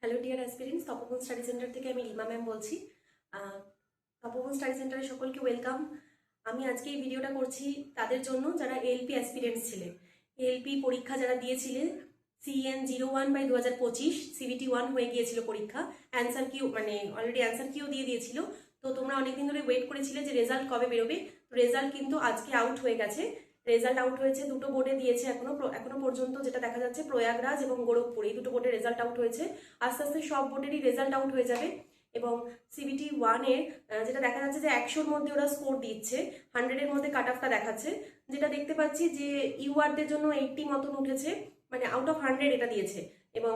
Hello dear aspirants, তপোবন study centre থেকে আমি Rima ma'am বলছি। তপোবন স্টাডি সেন্টারে সকলকে ওয়েলকাম। আমি আজকে এই ভিডিওটা করছি তাদের জন্য যারা এলপি অ্যাসপিরেন্টস ছিলেন। এলপি পরীক্ষা যারা দিয়েছিলেন, CN01/2025 CBT 1 হয়ে গিয়েছিল পরীক্ষা। অ্যান্সার কিউ মানে অলরেডি অ্যান্সার কিউ দিয়ে দিয়েছিল। তো তোমরা অনেকদিন ধরে ওয়েট করেছিলে যে রেজাল্ট কবে বেরোবে। রেজাল্ট কিন্তু আজকে আউট হয়ে গেছে। রেজাল্ট আউট হয়েছে, দুটো বোর্ডে দিয়েছে এখনো পর্যন্ত যেটা দেখা যাচ্ছে, প্রয়াগরাজ এবং গোরখপুর, এই দুটো বোর্ডে রেজাল্ট আউট হয়েছে। আস্তে আস্তে সব বোর্ডেরই রেজাল্ট আউট হয়ে যাবে। এবং CBT 1-এর যেটা দেখা যাচ্ছে যে 100-র মধ্যে ওরা স্কোর দিচ্ছে, 100-এর মধ্যে কাট অফটা দেখাচ্ছে। যেটা দেখতে পাচ্ছি যে ইউআরদের জন্য 80 মতন উঠেছে, মানে আউট অফ 100 এটা দিয়েছে। এবং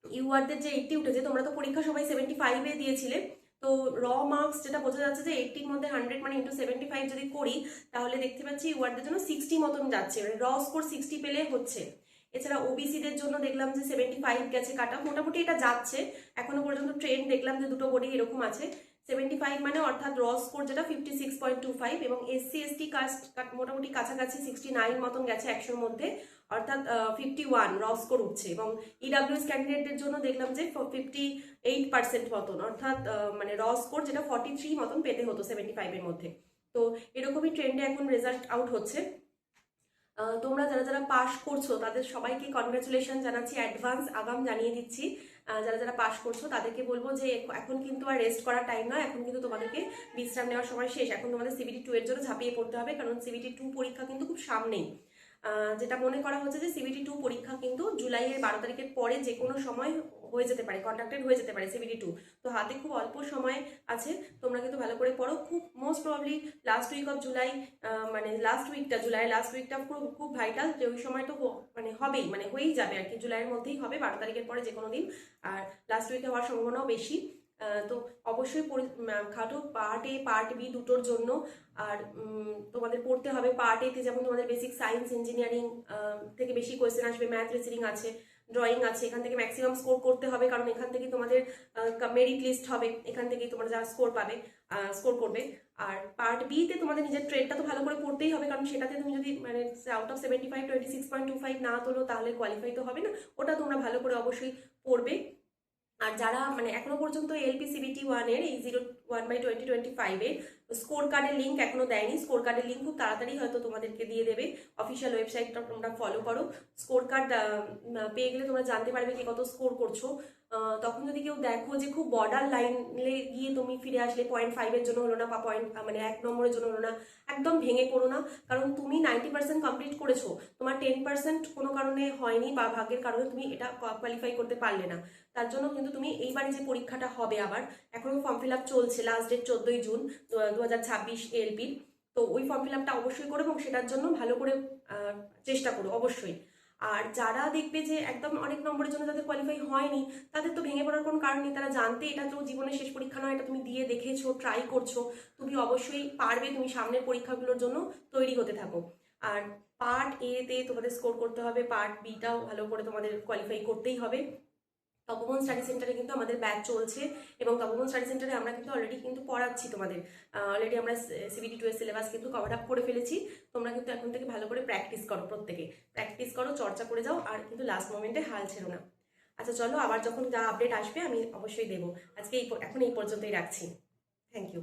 ইউআরদের যে 80 উঠেছে, তোমরা তো পরীক্ষা সবাই 75-এ দিয়েছিলে। তো র মার্কস যেটা বোঝা যাচ্ছে যে 80-র মধ্যে 100 মানে ইন্টু 75 যদি করি, তাহলে দেখতে পাচ্ছি ইউআরদের জন্য 60 মতন যাচ্ছে, মানে র স্কোর 60 পেলে হচ্ছে। এছাড়া ওবিসিদের জন্য দেখলাম যে 75 গেছে কাট অফ, মোটামুটি এটা যাচ্ছে। এখনো পর্যন্ত ট্রেন্ড দেখলাম যে দুটো বোর্ডে এরকম আছে 75, মানে অর্থাৎ র স্কোর যেটা 56.25। এবং SC/ST কাস্ট মোটামুটি কাছাকাছি 69 মতন গেছে 100-র মধ্যে, অর্থাৎ 51 র স্কোর উঠছে। এবং ইডাব্লিউএস ক্যান্ডিডেটদের জন্য দেখলাম যে 58% মতন, অর্থাৎ মানে র স্কোর যেটা 43 মতন পেতে হতো 75-এর মধ্যে। তো এরকমই ট্রেন্ডে এখন রেজাল্ট আউট হচ্ছে। তোমরা যারা যারা পাশ করছো তাদের সবাইকে কনগ্রাচুলেশন জানাচ্ছি, অ্যাডভান্স আগাম জানিয়ে দিচ্ছি। যারা যারা পাশ করছো তাদেরকে বলবো যে এখন কিন্তু আর রেস্ট করার টাইম নয়, এখন কিন্তু তোমাদেরকে বিশ্রাম নেওয়ার সময় শেষ। এখন তোমাদের CBT 2 এর জন্য ঝাঁপিয়ে পড়তে হবে, কারণ CBT 2 পরীক্ষা কিন্তু খুব সামনেই। যেটা মনে করা হচ্ছে যে CBT 2 পরীক্ষা কিন্তু জুলাইয়ের 12 তারিখের পরে যে কোনো সময় হয়ে যেতে পারে, কন্ডাক্টেড হয়ে যেতে পারে CBT 2। তো হাতে খুব অল্প সময় আছে, তোমরা কিন্তু ভালো করে পড়ো। খুব most probably last week of July, মানে জুলাই লাস্ট উইকটা খুব খুব ভাইটাল, যে ওই সময় তো মানে হবেই, মানে হয়েই যাবে আর কি, জুলাইয়ের মধ্যেই হবে 12 তারিখের পরে যে কোনো দিন। আর লাস্ট উইকে হওয়ার সম্ভাবনাও বেশি। তো অবশ্যই খাটো পার্ট এ পার্ট বি দুটোর জন্য। আর তোমাদের পড়তে হবে পার্ট এতে, যেমন তোমাদের বেসিক সায়েন্স ইঞ্জিনিয়ারিং থেকে বেশি কোয়েশ্চেন আসবে, ম্যাথ রিজনিং আছে, ড্রয়িং আছে। এখান থেকে ম্যাক্সিমাম স্কোর করতে হবে, কারণ এখান থেকে তোমাদের মেরিট লিস্ট হবে, এখান থেকেই তোমরা যা স্কোর পাবে স্কোর করবে। আর পার্ট বিতে তোমাদের নিজের ট্রেডটা তো ভালো করে পড়তেই হবে, কারণ সেটাতে তুমি যদি মানে আউট অফ 75 26.25 না তোলো তাহলে কোয়ালিফাই তো হবে না। ওটা তোমরা ভালো করে অবশ্যই পড়বে। আর যারা মানে এখনো পর্যন্ত এলপি CBT 1-এর এই 01/2025-এ স্কোর কার্ডের লিঙ্ক এখনো দেয়নি, স্কোর কার্ডের লিঙ্ক খুব তাড়াতাড়ি হয়তো তোমাদেরকে দিয়ে দেবে। অফিসিয়াল ওয়েবসাইটটা তোমরা ফলো করো, স্কোর কার্ড পেয়ে গেলে তোমরা জানতে পারবে কি কত স্কোর করছো। তখন যদি কেউ দেখো যে খুব বর্ডার লাইনে গিয়ে তুমি ফিরে আসলে, 0.5-এর জন্য হলো না, বা মানে 1 নম্বরের জন্য হলো না, একদম ভেঙে পড়ো না। কারণ তুমি 90% কমপ্লিট করেছো, তোমার 10% কোনো কারণে হয়নি বা ভাগ্যের কারণে তুমি এটা কোয়ালিফাই করতে পারলে না। তার জন্য কিন্তু তুমি এইবারে যে পরীক্ষাটা হবে, আবার এখনো ফর্ম ফিল আপ চলছে, লাস্ট ডেট 14ই জুন 2026 এলপির। তো ওই ফর্ম ফিল আপটা অবশ্যই করো এবং সেটার জন্য ভালো করে চেষ্টা করো অবশ্যই। আর যারা দেখবে যে একদম অনেক নম্বরের জন্য যাদের কোয়ালিফাই হয়নি, তাদের তো ভেঙে পড়ার কোনো কারণ নেই। তারা জানতে এটা তো জীবনের শেষ পরীক্ষা নয়, এটা তুমি দিয়ে দেখেছো, ট্রাই করছো, তুমি অবশ্যই পারবে। তুমি সামনের পরীক্ষাগুলোর জন্য তৈরি হতে থাকো। আর পার্ট এতে তোমাদের স্কোর করতে হবে, পার্ট বিটাও ভালো করে তোমাদের কোয়ালিফাই করতেই হবে। তপোবন স্টাডি সেন্টারে কিন্তু আমাদের ব্যাচ চলছে, এবং তপোবন স্টাডি সেন্টারে আমরা কিন্তু অলরেডি কিন্তু পড়াচ্ছি তোমাদের। অলরেডি আমরা CBT 2 এর সিলেবাস কিন্তু কভার আপ করে ফেলেছি। তোমরা কিন্তু এখন থেকে ভালো করে প্র্যাকটিস করো, প্রত্যেকে প্র্যাকটিস করো, চর্চা করে যাও, আর কিন্তু লাস্ট মোমেন্টে হাল ছেড়ো না। আচ্ছা চলো, আবার যখন যা আপডেট আসবে আমি অবশ্যই দেবো। আজকে এখন এই পর্যন্তই রাখছি। Thank you.